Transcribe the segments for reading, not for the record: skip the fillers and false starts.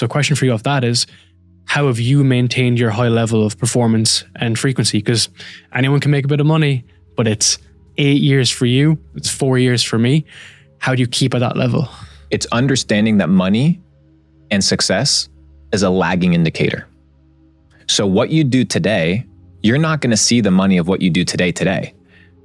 So a question for you off that is, how have you maintained your high level of performance and frequency? Because anyone can make a bit of money, but it's 8 years for you, it's 4 years for me. How do you keep at that level? It's understanding that money and success is a lagging indicator. So what you do today, you're not going to see the money of what you do today.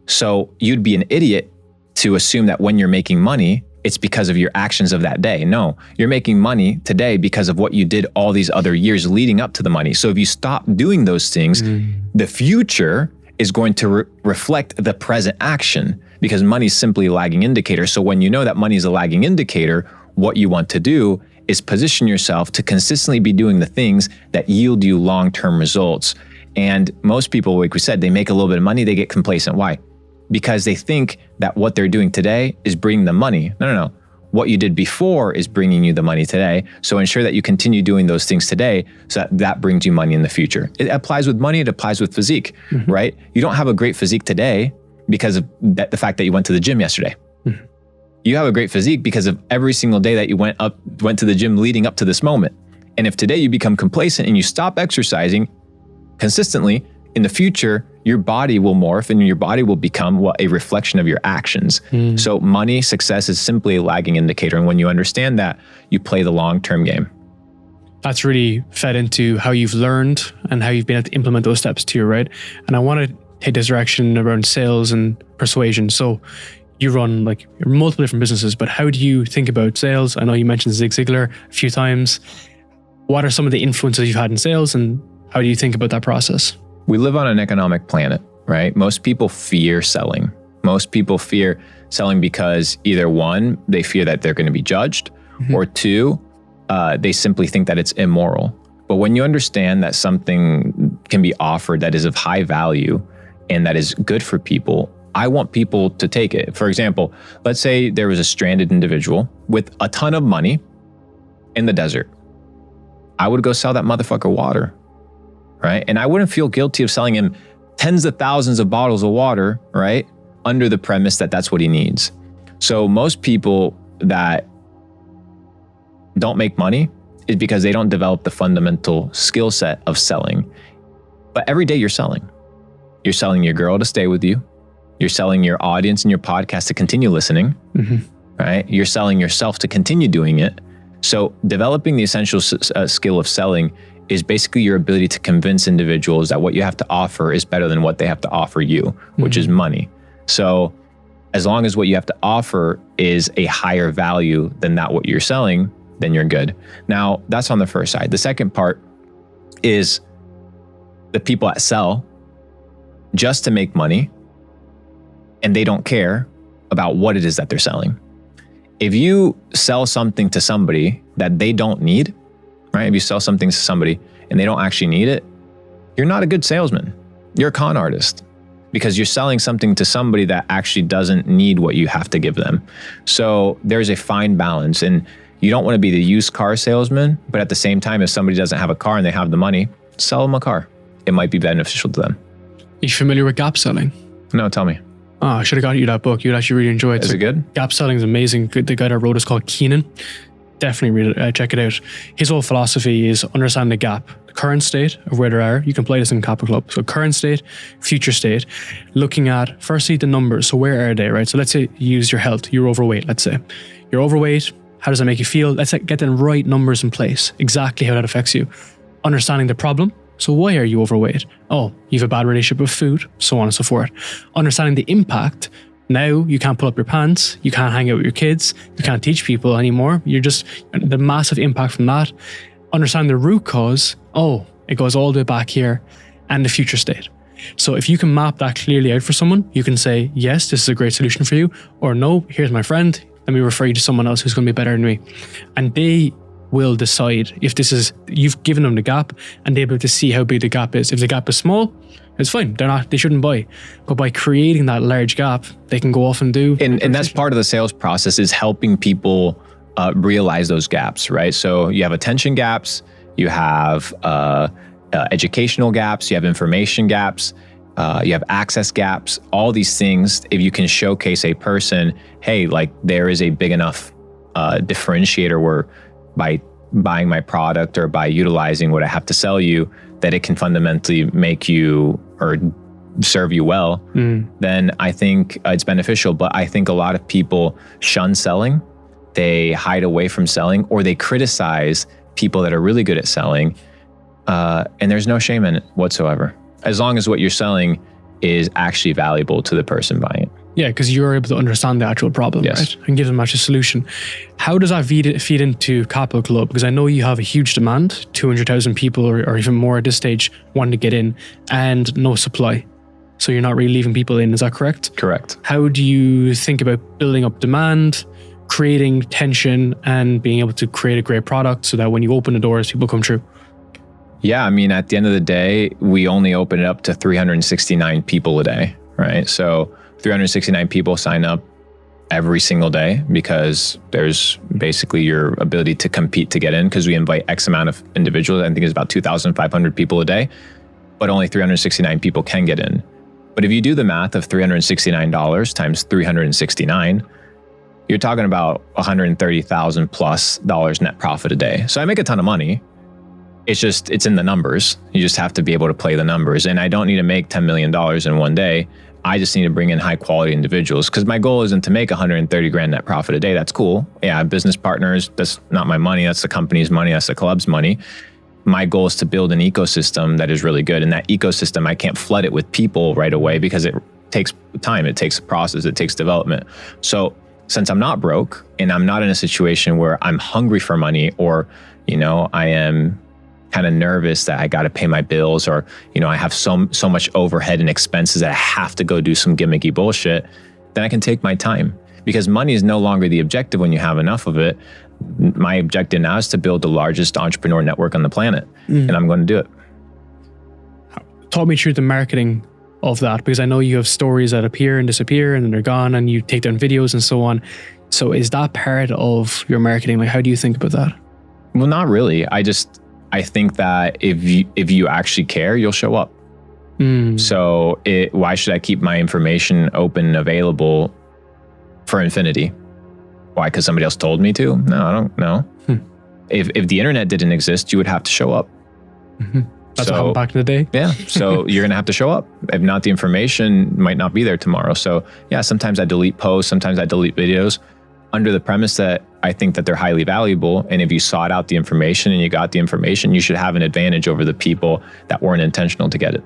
So you'd be an idiot to assume that when you're making money, it's because of your actions of that day. No, you're making money today because of what you did all these other years leading up to the money. So if you stop doing those things, the future is going to reflect the present action, because money is simply a lagging indicator. So when you know that money is a lagging indicator, what you want to do is position yourself to consistently be doing the things that yield you long-term results. And most people, like we said, they make a little bit of money, they get complacent. Why? Because they think that what they're doing today is bringing them money. No. What you did before is bringing you the money today. So ensure that you continue doing those things today so that brings you money in the future. It applies with money, it applies with physique, right? You don't have a great physique today because of the fact that you went to the gym yesterday. You have a great physique because of every single day that you went to the gym leading up to this moment. And if today you become complacent and you stop exercising consistently, in the future, your body will morph and your body will become a reflection of your actions. So money, success is simply a lagging indicator. And when you understand that, you play the long-term game. That's really fed into how you've learned and how you've been able to implement those steps too, right? And I want to take this direction around sales and persuasion. So you run like multiple different businesses, but how do you think about sales? I know you mentioned Zig Ziglar a few times. What are some of the influences you've had in sales, and how do you think about that process? We live on an economic planet, right? Most people fear selling. Most people fear selling because either one, they fear that they're going to be judged, or two, they simply think that it's immoral. But when you understand that something can be offered that is of high value and that is good for people, I want people to take it. For example, let's say there was a stranded individual with a ton of money in the desert. I would go sell that motherfucker water. Right? And I wouldn't feel guilty of selling him tens of thousands of bottles of water, right? Under the premise that that's what he needs. So most people that don't make money is because they don't develop the fundamental skill set of selling. But every day you're selling. You're selling your girl to stay with you. You're selling your audience and your podcast to continue listening, right? You're selling yourself to continue doing it. So developing the essential skill of selling is basically your ability to convince individuals that what you have to offer is better than what they have to offer you, which is money. So as long as what you have to offer is a higher value than that what you're selling, then you're good. Now, that's on the first side. The second part is the people that sell just to make money, and they don't care about what it is that they're selling. If you sell something to somebody that they don't need, right? If you sell something to somebody and they don't actually need it, you're not a good salesman. You're a con artist, because you're selling something to somebody that actually doesn't need what you have to give them. So there's a fine balance, and you don't want to be the used car salesman, but at the same time, if somebody doesn't have a car and they have the money, sell them a car. It might be beneficial to them. Are you familiar with gap selling? No, tell me. Oh, I should have got you that book. You'd actually really enjoy it. Is it good? Gap selling is amazing. The guy that wrote it is called Keenan. Definitely read it, check it out. His whole philosophy is understand the gap, the current state of where they are. You can play this in Capital Club. So current state, future state, looking at firstly the numbers. So where are they, right? So let's say you use your health, you're overweight, let's say. You're overweight, how does that make you feel? Let's get the right numbers in place, exactly how that affects you. Understanding the problem. So why are you overweight? Oh, you have a bad relationship with food, so on and so forth. Understanding the impact. Now you can't pull up your pants, you can't hang out with your kids, you can't teach people anymore. You're just, the massive impact from that. Understand the root cause. Oh, it goes all the way back here, and the future state. So if you can map that clearly out for someone, you can say, yes, this is a great solution for you, or no, here's my friend, let me refer you to someone else who's going to be better than me. And they will decide if this is, you've given them the gap, and they'll be able to see how big the gap is. If the gap is small, it's fine. They shouldn't buy. But by creating that large gap, they can go off and do. And that's part of the sales process, is helping people realize those gaps, right? So you have attention gaps, you have educational gaps, you have information gaps, you have access gaps, all these things. If you can showcase a person, hey, like there is a big enough differentiator where by buying my product or by utilizing what I have to sell you, that it can fundamentally make you or serve you well, then I think it's beneficial. But I think a lot of people shun selling, they hide away from selling, or they criticize people that are really good at selling. And there's no shame in it whatsoever, as long as what you're selling is actually valuable to the person buying it. Yeah, because you're able to understand the actual problem, Yes. right? And give them actually a solution. How does that feed into Capital Club? Because I know you have a huge demand, 200,000 people or even more at this stage wanting to get in, and no supply. So you're not really leaving people in, is that correct? Correct. How do you think about building up demand, creating tension, and being able to create a great product so that when you open the doors, people come through? Yeah, I mean, at the end of the day, we only open it up to 369 people a day, right? So 369 people sign up every single day because there's basically your ability to compete to get in, because we invite X amount of individuals. I think it's about 2,500 people a day, but only 369 people can get in. But if you do the math of $369 times 369, you're talking about $130,000 plus net profit a day. So I make a ton of money. It's in the numbers. You just have to be able to play the numbers. And I don't need to make $10 million in one day. I just need to bring in high quality individuals, because my goal isn't to make 130 grand net profit a day. That's cool. Yeah, I have business partners. That's not my money. That's the company's money. That's the club's money. My goal is to build an ecosystem that is really good. And that ecosystem, I can't flood it with people right away because it takes time. It takes a process. It takes development. So since I'm not broke and I'm not in a situation where I'm hungry for money, or, I am kind of nervous that I got to pay my bills, or, I have so much overhead and expenses that I have to go do some gimmicky bullshit, then I can take my time, because money is no longer the objective when you have enough of it. My objective now is to build the largest entrepreneur network on the planet, and I'm going to do it. Talk me through the marketing of that, because I know you have stories that appear and disappear and then they're gone, and you take down videos and so on. So is that part of your marketing? Like, how do you think about that? Well, not really. I think that if you actually care, you'll show up. So why should I keep my information open and available for infinity? Why? Because somebody else told me to? No, I don't know. If the internet didn't exist, you would have to show up. That's what happened back in the day. Yeah. So you're going to have to show up. If not, the information might not be there tomorrow. So yeah, sometimes I delete posts, sometimes I delete videos under the premise that I think that they're highly valuable. And if you sought out the information and you got the information, you should have an advantage over the people that weren't intentional to get it.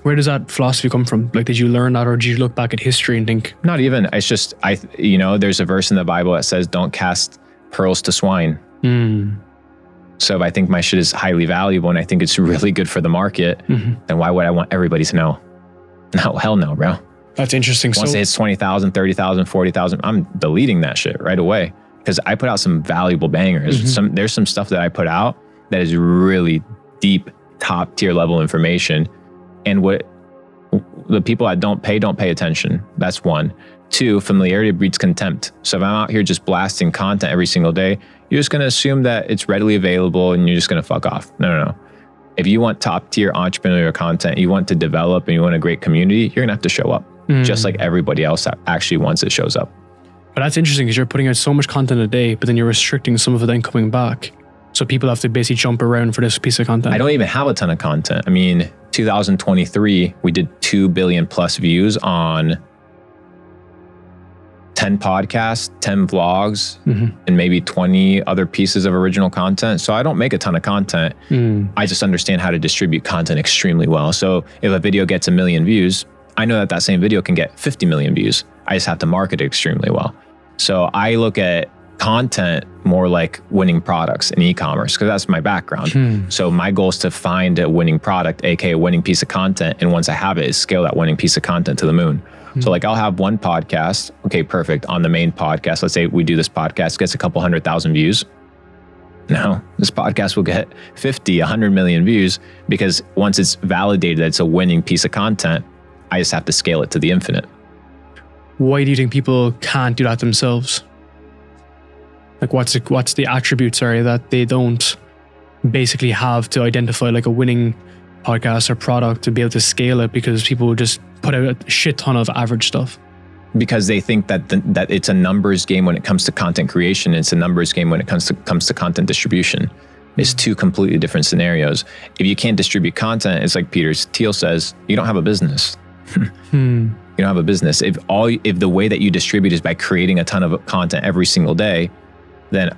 Where does that philosophy come from? Like, did you learn that, or did you look back at history and think? Not even. It's just, there's a verse in the Bible that says, don't cast pearls to swine. So if I think my shit is highly valuable and I think it's really good for the market, then why would I want everybody to know? No, hell no, bro. That's interesting. Once it's 20,000, 30,000, 40,000, I'm deleting that shit right away, because I put out some valuable bangers. There's some stuff that I put out that is really deep, top tier level information. And what the people that don't pay attention. That's one. Two, familiarity breeds contempt. So if I'm out here just blasting content every single day, you're just going to assume that it's readily available and you're just going to fuck off. No. If you want top tier entrepreneurial content, you want to develop and you want a great community, you're going to have to show up, just like everybody else that actually wants it shows up. But that's interesting, because you're putting out so much content a day, but then you're restricting some of it then coming back. So people have to basically jump around for this piece of content. I don't even have a ton of content. I mean, 2023, we did 2 billion plus views on 10 podcasts, 10 vlogs, and maybe 20 other pieces of original content. So I don't make a ton of content. I just understand how to distribute content extremely well. So if a video gets 1 million views, I know that same video can get 50 million views. I just have to market it extremely well. So I look at content more like winning products in e-commerce, because that's my background. So my goal is to find a winning product, aka a winning piece of content. And once I have it, is scale that winning piece of content to the moon. So like, I'll have one podcast. Okay, perfect. On the main podcast, let's say we do this podcast, gets a couple 100,000 views. No, this podcast will get 50, 100 million views, because once it's validated that it's a winning piece of content, I just have to scale it to the infinite. Why do you think people can't do that themselves? Like, what's the attributes that they don't basically have to identify like a winning podcast or product to be able to scale it, because people will just put out a shit ton of average stuff? because they think that it's a numbers game when it comes to content creation. It's a numbers game when it comes to content distribution. It's two completely different scenarios. If you can't distribute content, it's like Peter Thiel says, you don't have a business. You don't have a business. If the way that you distribute is by creating a ton of content every single day, then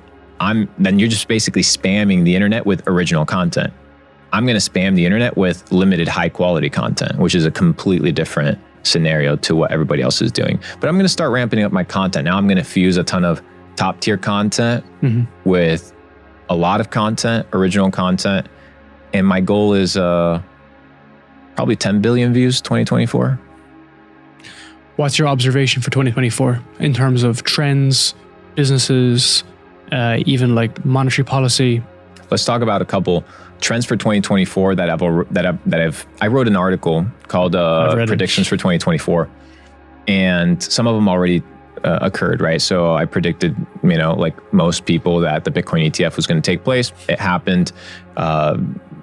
you're just basically spamming the internet with original content. I'm going to spam the internet with limited high quality content, which is a completely different scenario to what everybody else is doing. But I'm going to start ramping up my content. Now I'm going to fuse a ton of top tier content with a lot of content, original content. And my goal is probably 10 billion views 2024. What's your observation for 2024 in terms of trends, businesses, even like monetary policy? Let's talk about a couple trends for 2024 I wrote an article called Predictions for 2024, and some of them already occurred, right? So I predicted, like most people, that the Bitcoin ETF was going to take place. It happened.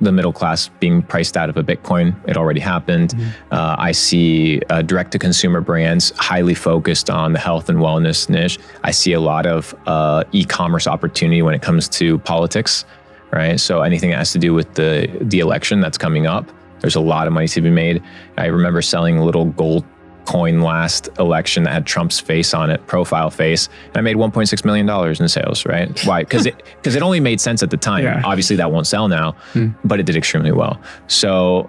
The middle class being priced out of a Bitcoin, it already happened. I see direct-to-consumer brands highly focused on the health and wellness niche. I see a lot of e-commerce opportunity when it comes to politics, right? So anything that has to do with the election that's coming up, there's a lot of money to be made. I remember selling a little gold coin last election that had Trump's face on it, profile face, and I made $1.6 million in sales, right? Why? Because it only made sense at the time. Yeah. Obviously that won't sell now, but it did extremely well. So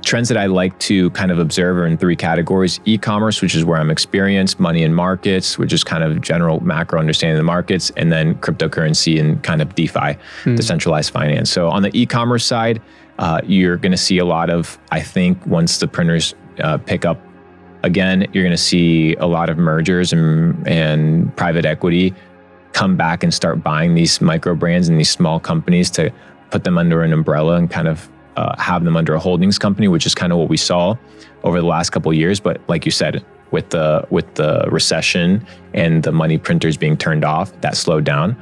trends that I like to kind of observe are in three categories: e-commerce, which is where I'm experienced; money in markets, which is kind of general macro understanding of the markets; and then cryptocurrency and kind of DeFi, decentralized finance. So on the e-commerce side, you're going to see a lot of, I think, once the printers pick up again, you're going to see a lot of mergers and private equity come back and start buying these micro brands and these small companies to put them under an umbrella and kind of have them under a holdings company, which is kind of what we saw over the last couple of years. But like you said, with the recession and the money printers being turned off, that slowed down.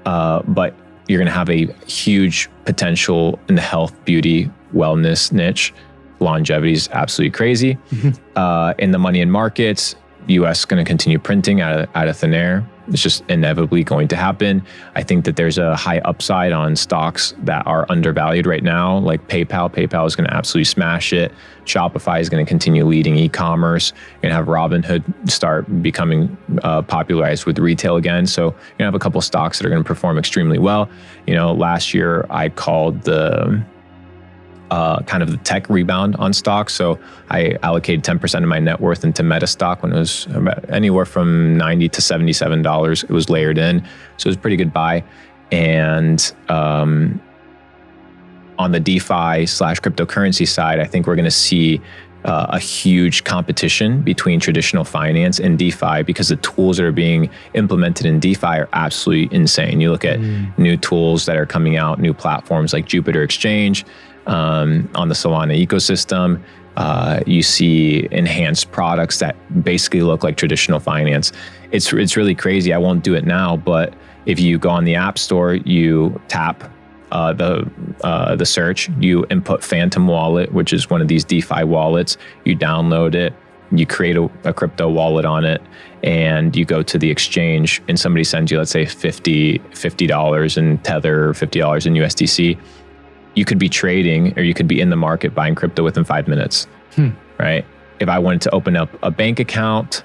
But you're going to have a huge potential in the health, beauty, wellness niche. Longevity is absolutely crazy. In the money in markets, US going to continue printing out of thin air. It's just inevitably going to happen. I think that there's a high upside on stocks that are undervalued right now, like PayPal. PayPal is going to absolutely smash it. Shopify is going to continue leading e-commerce. You're going to have Robinhood start becoming popularized with retail again. So you're going to have a couple stocks that are going to perform extremely well. Last year I called the kind of the tech rebound on stocks. So I allocated 10% of my net worth into Meta stock when it was about anywhere from $90 to $77. It was layered in. So it was a pretty good buy. And on the DeFi / cryptocurrency side, I think we're going to see a huge competition between traditional finance and DeFi, because the tools that are being implemented in DeFi are absolutely insane. You look at new tools that are coming out, new platforms like Jupiter Exchange, on the Solana ecosystem. You see enhanced products that basically look like traditional finance. It's really crazy. I won't do it now, but if you go on the App Store, you tap the search, you input Phantom Wallet, which is one of these DeFi wallets. You download it, you create a crypto wallet on it, and you go to the exchange, and somebody sends you, let's say, $50 in Tether, $50 in USDC. You could be trading, or you could be in the market buying crypto within 5 minutes, right? If I wanted to open up a bank account,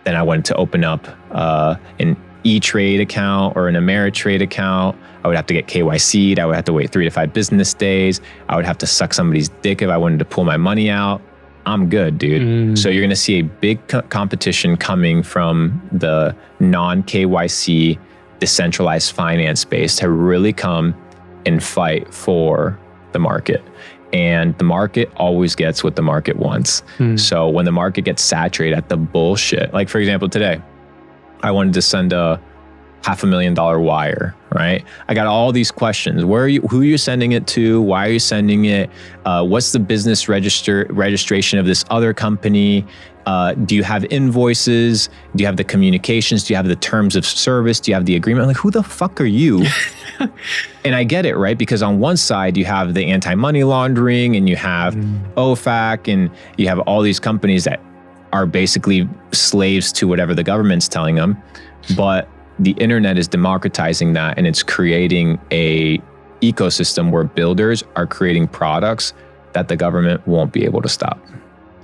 then I wanted to open up an E-Trade account or an Ameritrade account, I would have to get KYC'd. I would have to wait 3 to 5 business days. I would have to suck somebody's dick if I wanted to pull my money out. I'm good, dude. So you're going to see a big competition coming from the non-KYC decentralized finance space to really come and fight for the market. And the market always gets what the market wants. So when the market gets saturated at the bullshit, like for example, today, I wanted to send a $500,000 wire, right? I got all these questions. Who are you sending it to? Why are you sending it? What's the business registration of this other company? Do you have invoices? Do you have the communications? Do you have the terms of service? Do you have the agreement? Like, who the fuck are you? And I get it, right? Because on one side, you have the anti-money laundering, and you have OFAC, and you have all these companies that are basically slaves to whatever the government's telling them. But the internet is democratizing that, and it's creating a ecosystem where builders are creating products that the government won't be able to stop.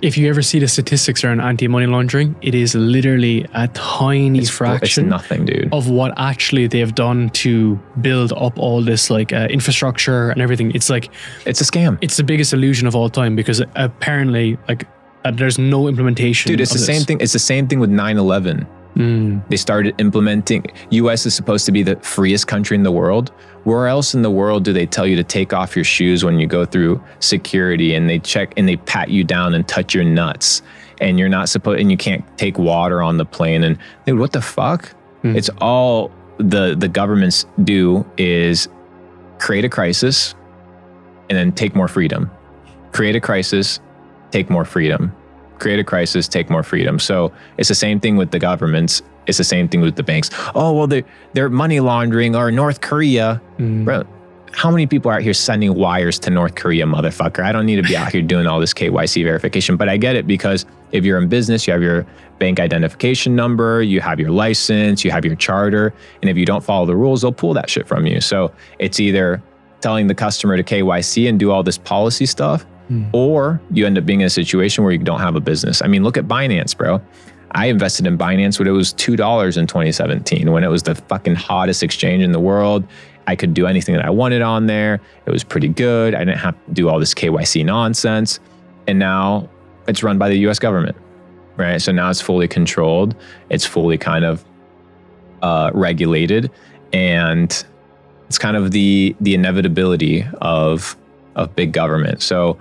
If you ever see the statistics around anti-money laundering, it is literally a tiny fraction it's nothing, dude. of what actually they've done to build up all this like infrastructure and everything. It's like, it's a scam. it's the biggest illusion of all time, because apparently like there's no implementation. Dude, it's the same thing. It's the same thing with 9/11. They started implementing. US is supposed to be the freest country in the world. Where else in the world do they tell you to take off your shoes when you go through security, and they check and they pat you down and touch your nuts, and you're not supposed, and you can't take water on the plane? And dude, what the fuck? It's all the governments do is create a crisis and then take more freedom. Create a crisis, take more freedom. Create a crisis, take more freedom. So it's the same thing with the governments. It's the same thing with the banks. Oh, well, they're money laundering, or North Korea. Bro, how many people are out here sending wires to North Korea, motherfucker? I don't need to be out here doing all this KYC verification, but I get it, because if you're in business, you have your bank identification number, you have your license, you have your charter, and if you don't follow the rules, they'll pull that shit from you. So it's either telling the customer to KYC and do all this policy stuff, or you end up being in a situation where you don't have a business. I mean, look at Binance, bro. I invested in Binance when it was $2 in 2017, when it was the fucking hottest exchange in the world. I could do anything that I wanted on there. It was pretty good. I didn't have to do all this KYC nonsense. And now it's run by the US government, right? So now it's fully controlled. It's fully kind of regulated. And it's kind of the inevitability of big government. So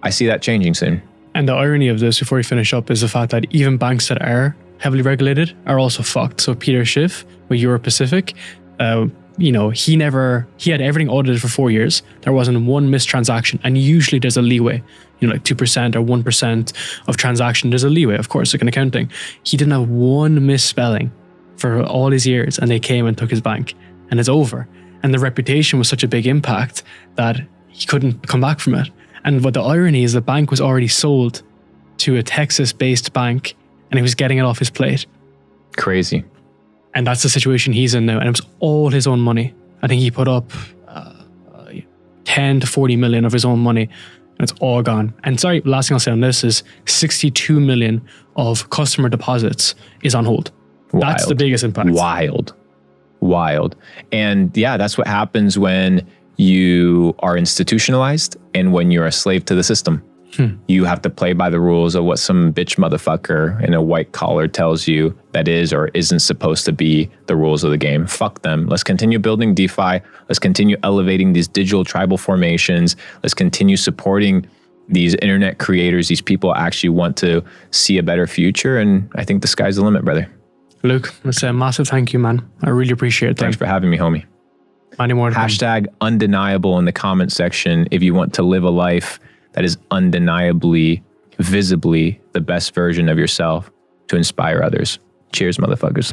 I see that changing soon. And the irony of this, before we finish up, is the fact that even banks that are heavily regulated are also fucked. So Peter Schiff with Euro Pacific, he had everything audited for 4 years. There wasn't one missed transaction. And usually there's a leeway, like 2% or 1% of transaction. There's a leeway, of course, like in accounting. He didn't have one misspelling for all his years, and they came and took his bank, and it's over. And the reputation was such a big impact that he couldn't come back from it. And what the irony is, the bank was already sold to a Texas-based bank, and he was getting it off his plate. Crazy. And that's the situation he's in now. And it was all his own money. I think he put up 10 to 40 million of his own money, and it's all gone. And sorry, last thing I'll say on this is 62 million of customer deposits is on hold. Wild. That's the biggest impact. Wild. And yeah, that's what happens when you are institutionalized and when you're a slave to the system. You have to play by the rules of what some bitch motherfucker in a white collar tells you that is or isn't supposed to be the rules of the game. Fuck them. Let's continue building DeFi. Let's continue elevating these digital tribal formations. Let's continue supporting these internet creators. These people actually want to see a better future. And I think the sky's the limit, brother. Luke, let's say a massive thank you, man. I really appreciate it. Thanks for having me, homie. Many more. Hashtag undeniable in the comment section if you want to live a life that is undeniably, visibly the best version of yourself to inspire others. Cheers, motherfuckers.